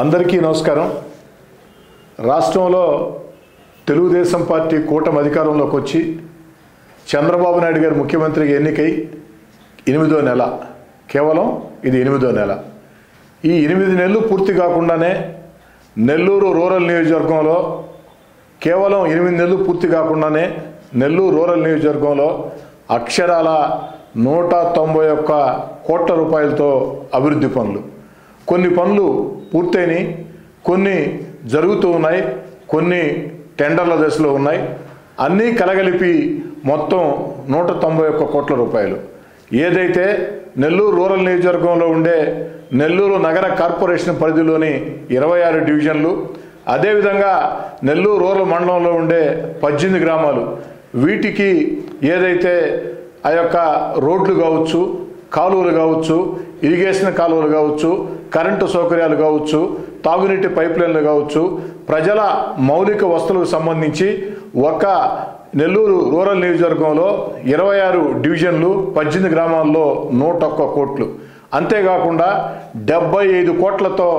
అందరికీ నమస్కారం. రాష్ట్రంలో తెలుగుదేశం పార్టీ కూటమి అధికారంలోకి వచ్చి చంద్రబాబు నాయుడు గారు ముఖ్యమంత్రిగా ఎన్నికై 8వ నెల, కేవలం ఇది 8వ నెల. ఈ 8 నెలలు పూర్తి కాకుండానే నెల్లూరు రూరల్ నియోజకవర్గంలో కేవలం 8 నెలలు పూర్తి కాకుండానే నెల్లూరు రూరల్ నియోజకవర్గంలో అక్షరాల 191 కోట్ల రూపాయలతో అభివృద్ధి పనులు, కొన్ని పనులు పూర్తయినాయి, కొన్ని జరుగుతూ ఉన్నాయి, కొన్ని టెండర్ల దశలో ఉన్నాయి. అన్నీ కలగలిపి మొత్తం 191 కోట్ల రూపాయలు. ఏదైతే నెల్లూరు రూరల్ నియోజకవర్గంలో ఉండే నెల్లూరు నగర కార్పొరేషన్ పరిధిలోని 26 డివిజన్లు, అదేవిధంగా నెల్లూరు రూరల్ మండలంలో ఉండే 18 గ్రామాలు, వీటికి ఏదైతే ఆ యొక్క రోడ్లు కావచ్చు, కాలువలు కావచ్చు, ఇరిగేషన్ కాలువలు కావచ్చు, కరెంటు సౌకర్యాలు కావచ్చు, తాగునీటి పైప్లైన్లు కావచ్చు, ప్రజల మౌలిక వస్తువులకు సంబంధించి ఒక నెల్లూరు రూరల్ నియోజకవర్గంలో 26 డివిజన్లు 18 గ్రామాల్లో 101 కోట్లు. అంతేకాకుండా 75 కోట్లతో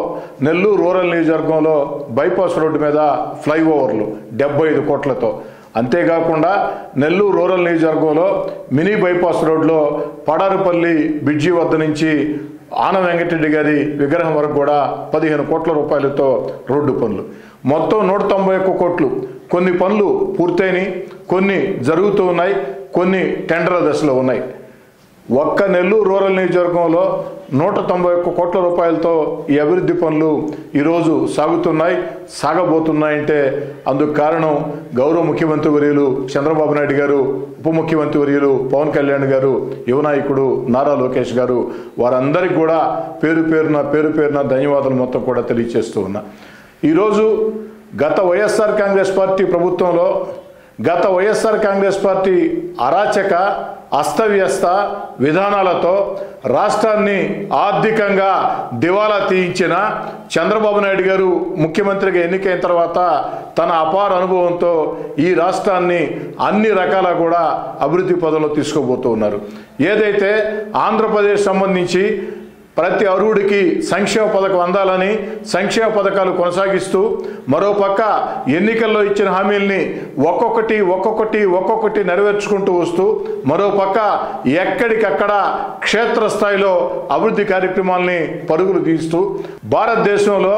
నెల్లూరు రూరల్ నియోజకవర్గంలో బైపాస్ రోడ్డు మీద ఫ్లైఓవర్లు 75 కోట్లతో. అంతేకాకుండా నెల్లూరు రూరల్ నియోజకవర్గంలో మినీ బైపాస్ రోడ్లో పడారుపల్లి బ్రిడ్జి వద్ద నుంచి ఆన వెంకటరెడ్డి గారి విగ్రహం వరకు కూడా 15 కోట్ల రూపాయలతో రోడ్డు పనులు, మొత్తం 191 కోట్లు. కొన్ని పనులు పూర్తయినాయి, కొన్ని జరుగుతూ ఉన్నాయి, కొన్ని టెండర్ల దశలో ఉన్నాయి. ఒక్క నెల్లూరు రూరల్ నియోజకవర్గంలో 191 కోట్ల రూపాయలతో ఈ అభివృద్ధి పనులు ఈరోజు సాగుతున్నాయి, సాగబోతున్నాయంటే అందుకు కారణం గౌరవ ముఖ్యమంత్రి వర్యులు చంద్రబాబు నాయుడు గారు, ఉప ముఖ్యమంత్రి వర్యులు పవన్ కళ్యాణ్ గారు, యువనాయకుడు నారా లోకేష్ గారు, వారందరికీ కూడా పేరు పేరున ధన్యవాదాలు మొత్తం కూడా తెలియజేస్తూ ఉన్నా. ఈరోజు గత వైఎస్ఆర్ కాంగ్రెస్ పార్టీ ప్రభుత్వంలో, గత వైఎస్ఆర్ కాంగ్రెస్ పార్టీ అరాచక అస్తవ్యస్త విధానాలతో రాష్ట్రాన్ని ఆర్థికంగా దివాలా తీయించిన చంద్రబాబు నాయుడు గారు ముఖ్యమంత్రిగా ఎన్నికైన తర్వాత తన అపార అనుభవంతో ఈ రాష్ట్రాన్ని అన్ని రకాల కూడా అభివృద్ధి పదంలో తీసుకోబోతూ ఉన్నారు. ఏదైతే ఆంధ్రప్రదేశ్ సంబంధించి ప్రతి అర్హుడికి సంక్షేమ పథకం అందాలని సంక్షేమ కొనసాగిస్తూ, మరోపక్క ఎన్నికల్లో ఇచ్చిన హామీల్ని ఒక్కొక్కటి నెరవేర్చుకుంటూ వస్తూ, మరోపక్క ఎక్కడికక్కడ క్షేత్రస్థాయిలో అభివృద్ధి కార్యక్రమాల్ని పరుగులు తీస్తూ, భారతదేశంలో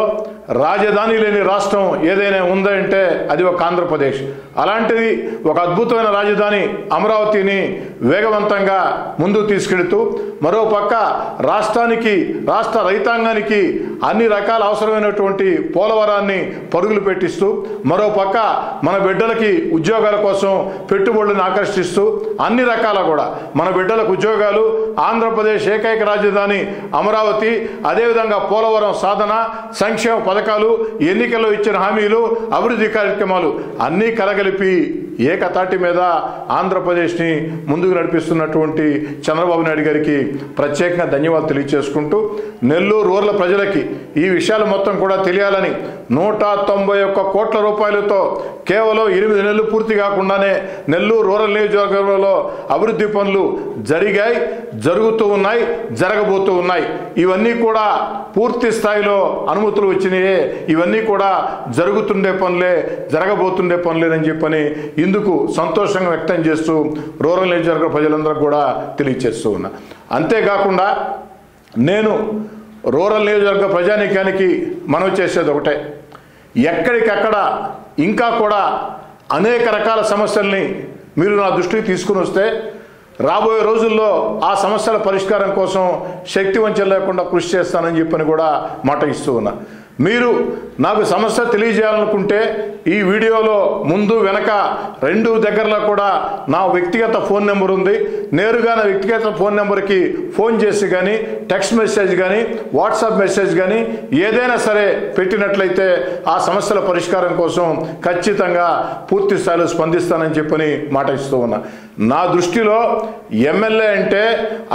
రాజధాని లేని రాష్ట్రం ఏదైనా ఉందంటే అది ఒక ఆంధ్రప్రదేశ్. అలాంటిది ఒక అద్భుతమైన రాజధాని అమరావతిని వేగవంతంగా ముందుకు తీసుకెడుతూ, మరోపక్క రాష్ట్ర రైతాంగానికి అన్ని రకాల అవసరమైనటువంటి పోలవరాన్ని పరుగులు పెట్టిస్తూ, మరోపక్క మన బిడ్డలకి ఉద్యోగాల కోసం పెట్టుబడులను ఆకర్షిస్తూ, అన్ని రకాల కూడా మన బిడ్డలకు ఉద్యోగాలు, ఆంధ్రప్రదేశ్ ఏకైక రాజధాని అమరావతి, అదేవిధంగా పోలవరం సాధన, సంక్షేమ పథకాలు, ఎన్నికల్లో ఇచ్చిన హామీలు, అభివృద్ధి కార్యక్రమాలు అన్నీ కలగలిపి ఏకతాటి మీద ఆంధ్రప్రదేశ్ని ముందుకు నడిపిస్తున్నటువంటి చంద్రబాబు నాయుడు గారికి ప్రత్యేకంగా ధన్యవాదాలు తెలియజేసుకుంటూ, నెల్లూరు రూరల్ ప్రజలకి ఈ విషయాలు మొత్తం కూడా తెలియాలని 191 కోట్ల రూపాయలతో కేవలం 8 నెలలు పూర్తి కాకుండానే నెల్లూరు రూరల్ నియోజకవర్గంలో అభివృద్ధి పనులు జరిగాయి, జరుగుతూ ఉన్నాయి, జరగబోతూ ఉన్నాయి. ఇవన్నీ కూడా పూర్తి స్థాయిలో అనుమతులు వచ్చినాయే, ఇవన్నీ కూడా జరుగుతుండే పనులే, జరగబోతుండే పనులేనని చెప్పని ఇందుకు సంతోషంగా వ్యక్తం చేస్తూ రూరల్ నియోజకవర్గ ప్రజలందరూ కూడా తెలియజేస్తూ ఉన్నా. అంతేకాకుండా నేను రూరల్ నియోజకవర్గ ప్రజానీకానికి మనవి చేసేది ఒకటే, ఎక్కడికక్కడ ఇంకా కూడా అనేక రకాల సమస్యల్ని మీరు నా దృష్టికి తీసుకుని వస్తే రాబోయే రోజుల్లో ఆ సమస్యల పరిష్కారం కోసం శక్తి వంచన లేకుండా కృషి చేస్తానని చెప్పని కూడా మాట ఇస్తూ ఉన్నా. మీరు నాకు సమస్య తెలియజేయాలనుకుంటే ఈ వీడియోలో ముందు వెనక 2 దగ్గరలో కూడా నా వ్యక్తిగత ఫోన్ నెంబర్ ఉంది. నేరుగా నా వ్యక్తిగత ఫోన్ నెంబర్కి ఫోన్ చేసి కానీ, టెక్స్ట్ మెసేజ్ కానీ, వాట్సాప్ మెసేజ్ కానీ ఏదైనా సరే పెట్టినట్లయితే ఆ సమస్యల పరిష్కారం కోసం ఖచ్చితంగా పూర్తి స్థాయిలో స్పందిస్తానని చెప్పని మాట ఇస్తూ ఉన్నా. నా దృష్టిలో ఎమ్మెల్యే అంటే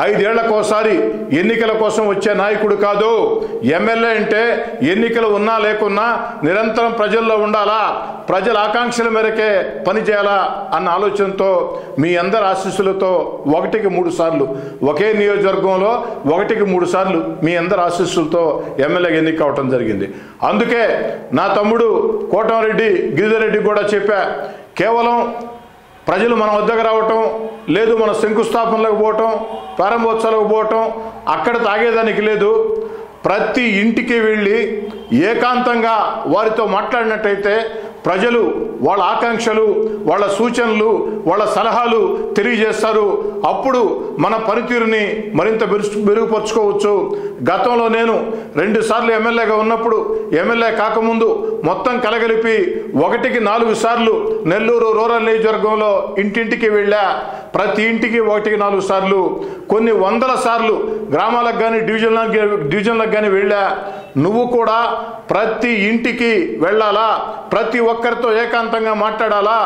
5 ఏళ్లకోసారి ఎన్నికల కోసం వచ్చే నాయకుడు కాదు. ఎమ్మెల్యే అంటే ఎన్నికలు ఉన్నా లేకున్నా నిరంతరం ప్రజల్లో ఉండాలా, ప్రజల ఆకాంక్షల మేరకే పనిచేయాలా అన్న ఆలోచనతో మీ అందరి ఆశీస్సులతో 1కి 3 సార్లు ఒకే నియోజకవర్గంలో 1కి 3 సార్లు మీ అందరి ఆశీస్సులతో ఎమ్మెల్యేగా ఎన్నిక అవటం జరిగింది. అందుకే నా తమ్ముడు కోటంరెడ్డి గిరిధర్ రెడ్డి కూడా చెప్పా, కేవలం ప్రజలు మన వద్దకు రావటం లేదు, మన శంకుస్థాపనలకు పోవటం, ప్రారంభోత్సవాలకు పోవటం అక్కడ తాగేదానికి లేదు. ప్రతి ఇంటికి వెళ్ళి ఏకాంతంగా వారితో మాట్లాడినట్టయితే ప్రజలు వాళ్ళ ఆకాంక్షలు, వాళ్ళ సూచనలు, వాళ్ళ సలహాలు తెలియజేస్తారు. అప్పుడు మన పనితీరుని మరింత మెరుగుపరుచుకోవచ్చు. గతంలో నేను 2 సార్లు ఎమ్మెల్యేగా ఉన్నప్పుడు, ఎమ్మెల్యే కాకముందు మొత్తం కలగలిపి 1కి 4 సార్లు నెల్లూరు రూరల్ నియోజకవర్గంలో ఇంటింటికి వెళ్ళా. ప్రతి ఇంటికి 1కి 4 సార్లు, కొన్ని వందల సార్లు గ్రామాలకు కానీ డివిజన్లకు కానీ వెళ్ళా. నువ్వు కూడా ప్రతి ఇంటికి వెళ్ళాలా, ప్రతి ఒక్కరితో ఏకాంతంగా మాట్లాడాలా.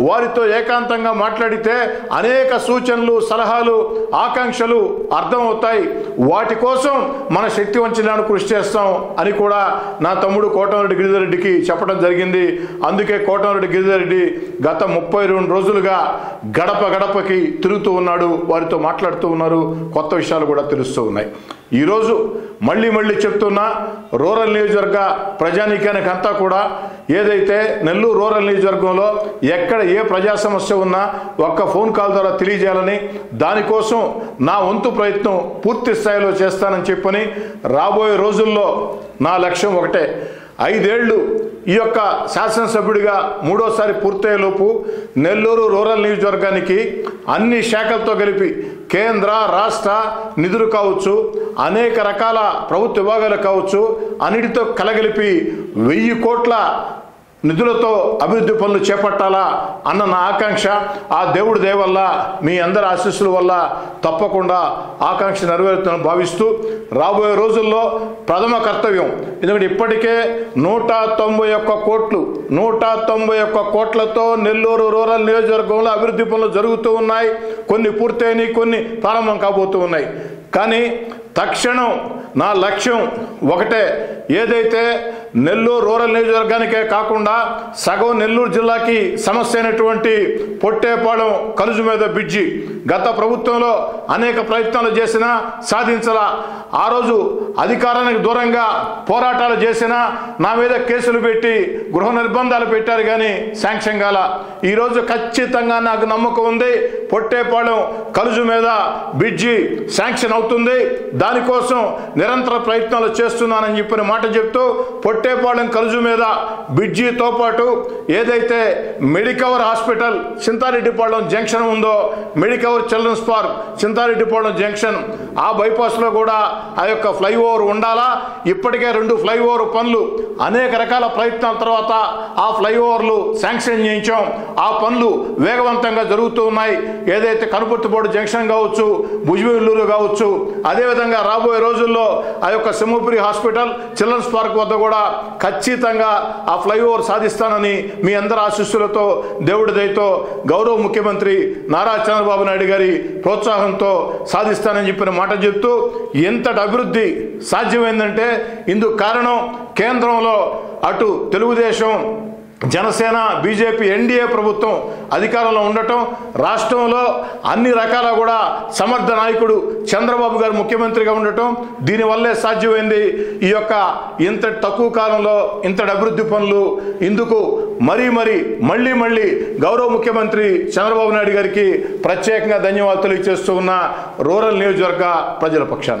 వారితో ఏకాంతంగా మాట్లాడితే అనేక సూచనలు, సలహాలు, ఆకాంక్షలు అర్థమవుతాయి. వాటి కోసం మన శక్తి వంచనను కృషి చేస్తాం అని కూడా నా తమ్ముడు కోటంరెడ్డి గిరిధర్ రెడ్డికి చెప్పడం జరిగింది. అందుకే కోటంరెడ్డి గిరిధర్ రెడ్డి గత 32 రోజులుగా గడప గడపకి తిరుగుతూ ఉన్నాడు, వారితో మాట్లాడుతూ ఉన్నారు, కొత్త విషయాలు కూడా తెలుస్తూ ఉన్నాయి. ఈరోజు మళ్ళీ చెప్తున్నా, రూరల్ నియోజకవర్గ ప్రజానీకానికి అంతా కూడా ఏదైతే నెల్లూరు రూరల్ నియోజకవర్గంలో ఎక్కడ ఏ ప్రజా సమస్య ఉన్నా ఒక్క ఫోన్ కాల్ ద్వారా తెలియజేయాలని, దానికోసం నా వంతు ప్రయత్నం పూర్తి స్థాయిలో చేస్తానని చెప్పని, రాబోయే రోజుల్లో నా లక్ష్యం ఒకటే, 5 ఏళ్ళు ఈ యొక్క శాసనసభ్యుడిగా 3వసారి పూర్తయ్యేలోపు నెల్లూరు రూరల్ నియోజకవర్గానికి అన్ని శాఖలతో కలిపి కేంద్ర రాష్ట్ర నిధులు కావచ్చు, అనేక రకాల ప్రభుత్వ విభాగాలు కావచ్చు, అన్నిటితో కలగలిపి 1000 కోట్ల నిధులతో అభివృద్ధి పనులు చేపట్టాలా అన్న నా ఆకాంక్ష. ఆ దేవుడి దయ వల్ల, మీ అందరి ఆశీస్సుల వల్ల తప్పకుండా ఆకాంక్ష నెరవేరుతుందని భావిస్తూ, రాబోయే రోజుల్లో ప్రథమ కర్తవ్యం, ఎందుకంటే ఇప్పటికే 191 కోట్లతో నెల్లూరు రూరల్ నియోజకవర్గంలో అభివృద్ధి పనులు జరుగుతూ ఉన్నాయి. కొన్ని పూర్తయినాయి, కొన్ని ప్రారంభం కాబోతూ ఉన్నాయి. కానీ తక్షణం నా లక్ష్యం ఒకటే, ఏదైతే నెల్లూరు రూరల్ నియోజకవర్గానికే కాకుండా సగం నెల్లూరు జిల్లాకి సమస్య అయినటువంటి పొట్టేపాళెం కలుజు మీద బ్రిడ్జి గత ప్రభుత్వంలో అనేక ప్రయత్నాలు చేసినా సాధించలా. ఆ రోజు అధికారానికి దూరంగా పోరాటాలు చేసినా నా మీద కేసులు పెట్టి గృహ నిర్బంధాలు పెట్టారు, కానీ శాంక్షన్ కాల. ఈరోజు ఖచ్చితంగా నాకు నమ్మకం ఉంది, పొట్టేపాళెం కలుజు మీద బ్రిడ్జి శాంక్షన్ అవుతుంది. దానికోసం నిరంతర ప్రయత్నాలు చేస్తున్నానని చెప్పిన మాట చెప్తూ, పొట్టేపాళెం కలుజు మీద బ్రిడ్జితో పాటు ఏదైతే మెడికవర్ హాస్పిటల్ చింతారెడ్డిపాళెం జంక్షన్ ఉందో, Medicover children's park Chintareddypalem junction, ఆ బైపాస్లో కూడా ఆ యొక్క ఫ్లైఓవర్ ఉండాలా. ఇప్పటికే 2 ఫ్లైఓవర్ పనులు అనేక రకాల ప్రయత్నాల తర్వాత ఆ ఫ్లైఓవర్లు శాంక్షన్ చేయించాం. ఆ పనులు వేగవంతంగా జరుగుతూ ఉన్నాయి. ఏదైతే కనుపర్తిపాడు జంక్షన్ కావచ్చు, భుజబిల్లూరు కావచ్చు, అదేవిధంగా రాబోయే రోజుల్లో ఆ యొక్క సింహపురి హాస్పిటల్ చిల్డ్రన్స్ పార్క్ వద్ద కూడా ఖచ్చితంగా ఆ ఫ్లైఓవర్ సాధిస్తానని మీ అందరి ఆశీస్సులతో, దేవుడి దయతో, గౌరవ ముఖ్యమంత్రి నారా చంద్రబాబు నాయుడు గారి ప్రోత్సాహంతో సాధిస్తానని చెప్పిన మాట చెప్తూ, ఎంతటి అభివృద్ధి సాధ్యమైందంటే ఇందుకు కారణం కేంద్రంలో అటు తెలుగుదేశం, జనసేన, బీజేపీ, ఎన్డీఏ ప్రభుత్వం అధికారంలో ఉండటం, రాష్ట్రంలో అన్ని రకాల కూడా సమర్థ నాయకుడు చంద్రబాబు గారు ముఖ్యమంత్రిగా ఉండటం, దీనివల్లే సాధ్యమైంది. ఈ యొక్క ఇంత తక్కువ కాలంలో ఇంతటి అభివృద్ధి పనులు. ఇందుకు మళ్ళీ గౌరవ ముఖ్యమంత్రి చంద్రబాబు నాయుడు గారికి ప్రత్యేకంగా ధన్యవాదాలు తెలియజేస్తూ ఉన్న రూరల్ నియోజకవర్గ ప్రజల పక్షాన.